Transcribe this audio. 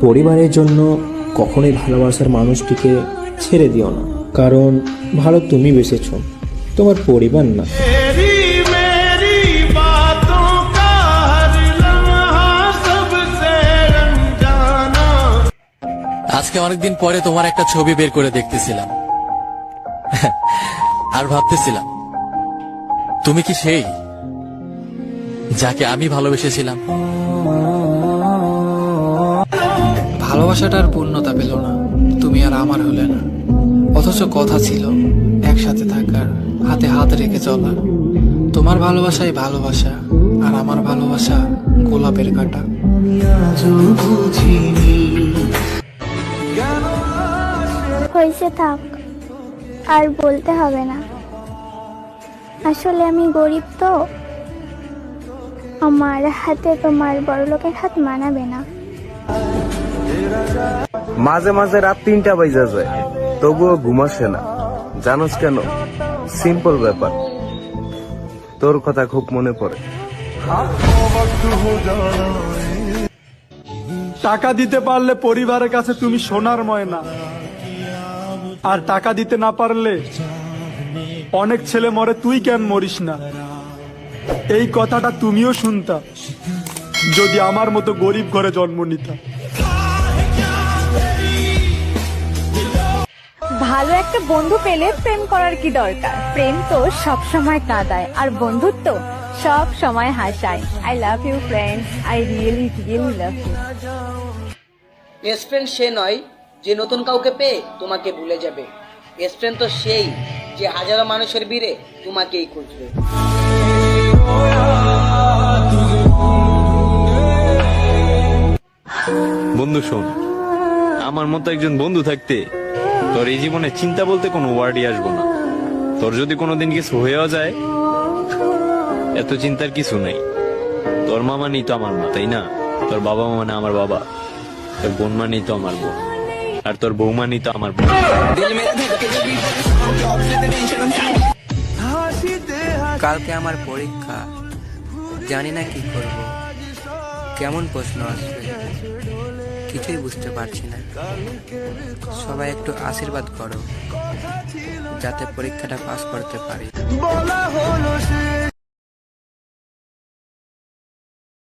পরিবারের জন্য কখনোই ভালোবাসার মানুষটিকে ছেড়ে দিও না, কারণ ভালো তুমি বেসেছো, তোমার পরিবার না। আজকে অনেকদিন পরে তোমার একটা ছবি বের করে দেখতেছিলাম আর ভাবতেছিলাম তুমি কি সেই যাকে আমি ভালোবেসেছিলাম। ভালোবাসাটার পূর্ণতা পেল না, তুমি আর আমার হলে না। অথচ কথা ছিল একসাথে থাকার, হাতে হাত রেখে চলা। তোমার ভালোবাসাই ভালোবাসা, আর আমার ভালোবাসা গোলাপের কাঁটা। হয়েছে, থাক, আর বলতে হবে না। আসলে আমি গরিব তো, আমার হাতে তোমার বড়লোকের হাত মানাবে না। মাঝে মাঝে রাত 3টা বাজা যায়, তবুও ঘুম আসে না। জানোস কেন? সিম্পল ব্যাপার, তোর কথা খুব মনে পড়ে। টাকা দিতে পারলে পরিবারের কাছে তুমি সোনার ময়না, আর টাকা দিতে না পারলে অনেক ছেলে মরে, তুই কেন মরিস না? এই কথাটা তুমিও শুনতা যদি আমার মতো গরিব ঘরে জন্ম নিতা। ভালো একটা বন্ধু পেলে প্রেম করার কি দরকার? প্রেম তো সব সময় কাঁদায়, আর বন্ধুত্ব সব সময় হাসায়। I love you friends, I really really love you. Best friend সে নয় যে নতুন কাউকে পেয়ে তোমাকে ভুলে যাবে। বেস্ট ফ্রেন্ড তো সেই যে হাজারো মানুষের ভিড়ে তোমাকেই খুঁজবে। বন্ধু শোন, আমার মতো একজন বন্ধু থাকতে তোর এই জীবনে চিন্তা বলতে কোনো ওয়ার্ডই আসবো না। তোর যদি কোনোদিন কিছু হয়েও যায়, এত চিন্তার কিছু নেই। তোর মা মানেই তো আমার মা, তাই না? তোর বাবা মা মানে আমার বাবা, তোর বোন মানেই তো আমার বোন, আর তোর বউ মানেই তো আমার বোন। কালকে আমার পরীক্ষা, জানি না কি করব, কেমন প্রশ্ন আসবে কিছুই বুঝতে পারছি না। সবাই একটু আশীর্বাদ করো যাতে পরীক্ষাটা পাস করতে পারি।